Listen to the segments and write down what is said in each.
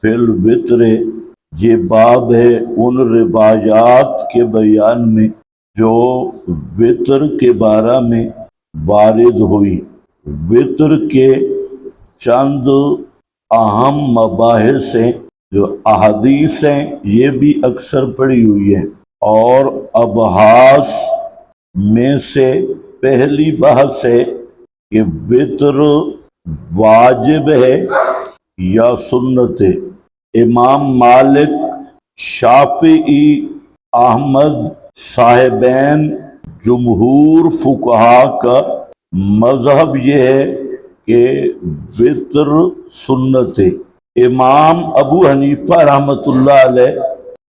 فی الوتر، یہ باب ہے ان روایات کے بیان میں جو وطر کے بارے میں وارد ہوئی۔ وطر کے چند اہم مباحث ہیں جو احادیث ہیں، یہ بھی اکثر پڑھی ہوئی ہیں، اور ابحاث میں سے پہلی بحث ہے کہ وطر واجب ہے یا سنت ہے۔ امام مالک، شافعی، احمد صاحبین، جمہور فقہا کا مذہب یہ ہے کہ وطر سنت ہے۔ امام ابو حنیفہ رحمۃ اللہ علیہ،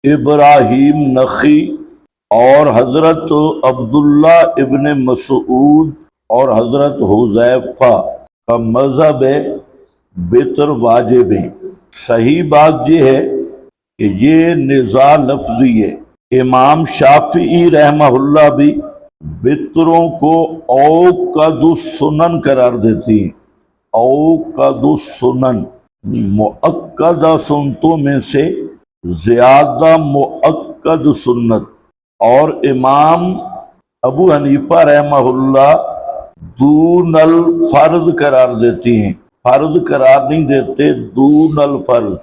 ابراہیم نخعی اور حضرت عبداللہ ابن مسعود اور حضرت حذیفہ کا مذہب ہے وطر واجب ہے۔ صحیح بات یہ ہے کہ یہ نزاع لفظی ہے۔ امام شافعی رحمہ اللہ بھی وطروں کو اوقد السنن قرار دیتی ہیں۔ اوقد السنن، مؤکدہ سنتوں میں سے زیادہ مؤکد سنت۔ اور امام ابو حنیفہ رحمہ اللہ دون الفرض قرار دیتی ہیں، فرض قرار نہیں دیتے، دون الفرض۔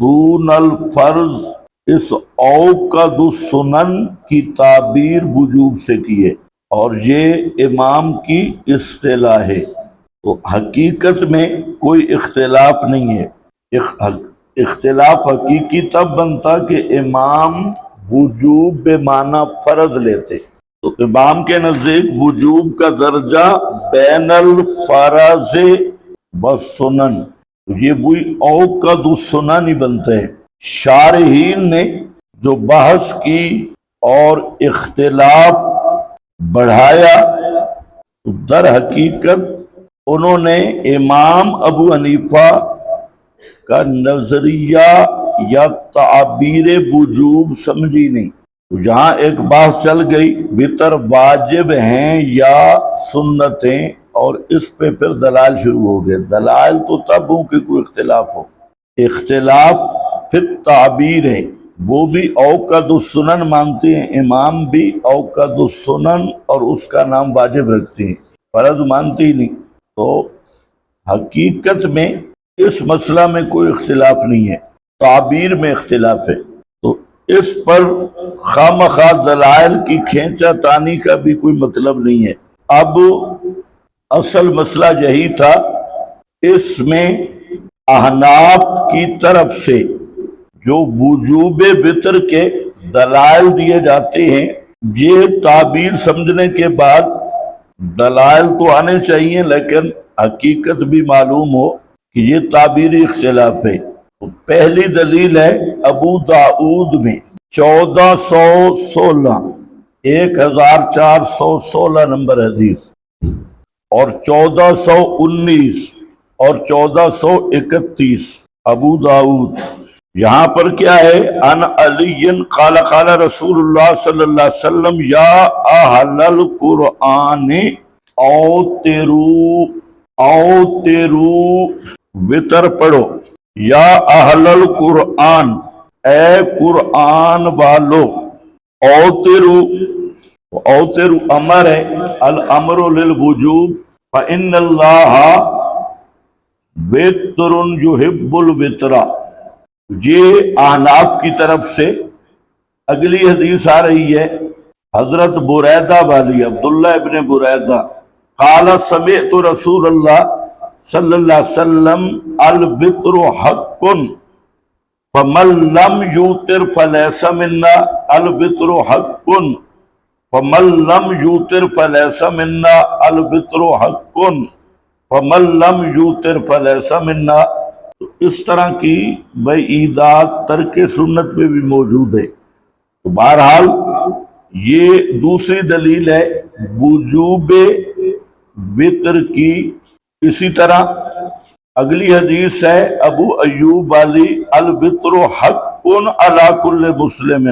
دون الفرض اس اوقد السنن کی تعبیر وجوب سے کی ہے، اور یہ امام کی اصطلاح ہے۔ تو حقیقت میں کوئی اختلاف نہیں ہے۔ اختلاف حقیقی تب بنتا کہ امام وجوب بے معنی فرض لیتے، تو امام کے نزدیک وجوب کا درجہ بین الفرض والسنن، یہ وہی اوقد السنن ہی بنتے ہیں۔ شارحین نے جو بحث کی اور اختلاف بڑھایا، در حقیقت انہوں نے امام ابو حنیفہ کا نظریہ یا تعبیر وجوب سمجھی نہیں۔ جہاں ایک بحث چل گئی وطر واجب ہیں یا سنتیں، اور اس پہ پھر دلائل شروع ہو گئے۔ دلائل تو تب ہوں کہ کوئی اختلاف ہو۔ اختلاف پھر تعبیر ہے، وہ بھی اوقد السنن مانتے ہیں، امام بھی اوقد السنن اور اس کا نام واجب رکھتے ہیں، فرض مانتے ہی نہیں۔ تو حقیقت میں اس مسئلہ میں کوئی اختلاف نہیں ہے، تعبیر میں اختلاف ہے۔ تو اس پر خواہ مخواہ دلائل کی کھینچا تانی کا بھی کوئی مطلب نہیں ہے۔ اب اصل مسئلہ یہی تھا، اس میں احناف کی طرف سے جو وجوب وطر کے دلائل دیے جاتے ہیں، یہ تعبیر سمجھنے کے بعد دلائل تو آنے چاہیے، لیکن حقیقت بھی معلوم ہو کہ یہ تعبیری اختلاف ہے۔ پہلی دلیل ہے ابو داؤد میں 1416، 1416 نمبر حدیث، اور 1419 اور 1431 ابو داؤد۔ یہاں پر کیا ہے؟ ان علی قال قال رسول اللہ صلی اللہ علیہ وسلم یا اہل القرآن اوتروا، وطر پڑھو، یا اہل القرآن، اے قرآن والو، اوتروا امر ہے، الامر للوجوب، فإن اللہ وطر یحب الوطر۔ یہ احناف کی طرف سے اگلی حدیث آ رہی ہے حضرت بریدہ والی، عبداللہ ابن بریدہ، قال سمعت رسول اللہ صلی اللہ علیہ وسلم الوطر حق فمن لم یوتر فلیس منا، الوطر حق فمن لم یوتر فلیس منا، الوطر حق فمن لم یوتر فلیس منا۔ اس طرح کی بعیدات ترک سنت میں بھی موجود ہے۔ تو بہرحال یہ دوسری دلیل ہے وجوب وطر کی۔ اسی طرح اگلی حدیث ہے ابو ایوب والی، الوطر حق علی کل مسلم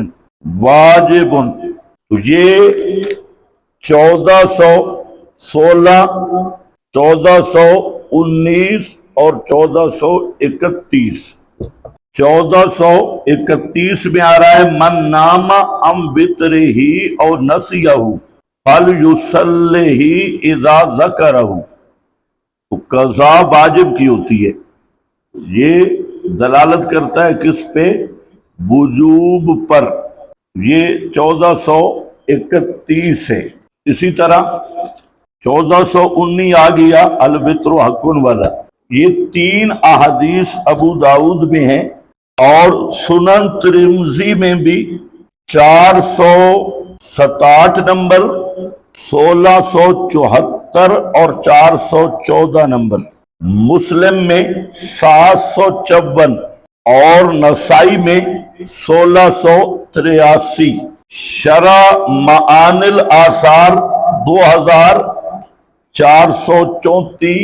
واجب۔ تو یہ 1416، 1419 اور 1431 1431 میں آ رہا ہے من نام ام وطر ہی اور نسیہ فلیصلہ اذا ذکرہ، تو قضا واجب کی ہوتی ہے، یہ دلالت کرتا ہے کس پہ؟ وجوب پر، یہ 1431 ہے۔ اسی طرح 1419 آ گیا الوتر حقن والا، یہ 3 احادیث ابو داؤد میں ہیں اور سنن ترمذی میں بھی 467 نمبر، 1674 اور 414 نمبر، مسلم میں 754 اور نسائی میں 1683، شرح معان الآثار 2434،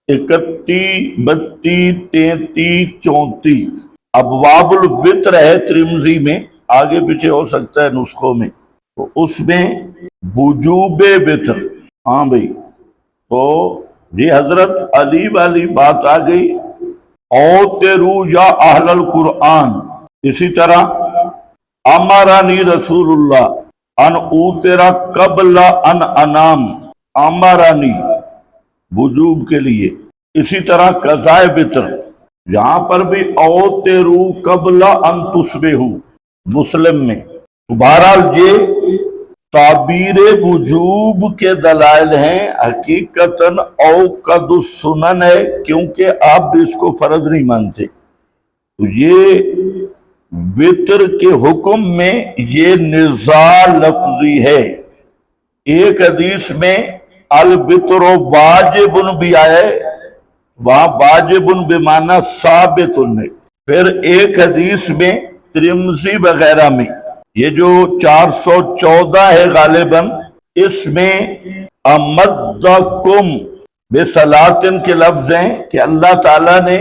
31، 32، 33، 34۔ ابواب الوتر ہے ترمذی میں، آگے پیچھے ہو سکتا ہے نسخوں میں، تو اس میں وجوب وتر۔ ہاں بھائی، تو یہ حضرت علی والی بات آ گئی، اوترو یا اہل القرآن۔ اسی طرح امرانی رسول اللہ ان اوترا قبل ان انام، امرانی وجوب کے لیے۔ اسی طرح قضائے وتر، یہاں پر بھی اوترو قبل ان تصبحوا، مسلم میں۔ بہرحال یہ تعبیر وجوب کے دلائل ہیں، حقیقتاً اوقد السنن ہے، کیونکہ آپ بھی اس کو فرض نہیں مانتے۔ تو یہ وتر کے حکم میں یہ نزاع لفظی ہے۔ ایک حدیث میں الوتر واجب بھی آئے، وہاں واجب بمعنی ثابت ہے۔ پھر ایک حدیث میں ترمذی وغیرہ میں یہ جو 414 ہے غالباً، اس میں امدکم بصلاۃ کے لفظ ہیں کہ اللہ تعالیٰ نے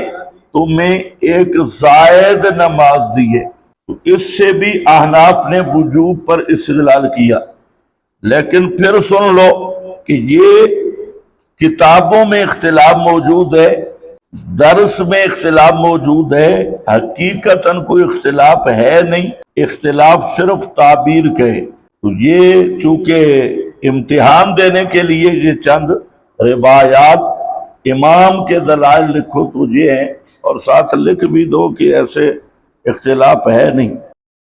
تمہیں ایک زائد نماز دی ہے، تو اس سے بھی احناف نے وجوب پر استدلال کیا۔ لیکن پھر سن لو کہ یہ کتابوں میں اختلاف موجود ہے، درس میں اختلاف موجود ہے، حقیقتاً کوئی اختلاف ہے نہیں، اختلاف صرف تعبیر کا ہے۔ تو یہ چونکہ امتحان دینے کے لیے یہ چند روایات امام کے دلائل لکھو تو یہ ہیں، اور ساتھ لکھ بھی دو کہ ایسے اختلاف ہے نہیں۔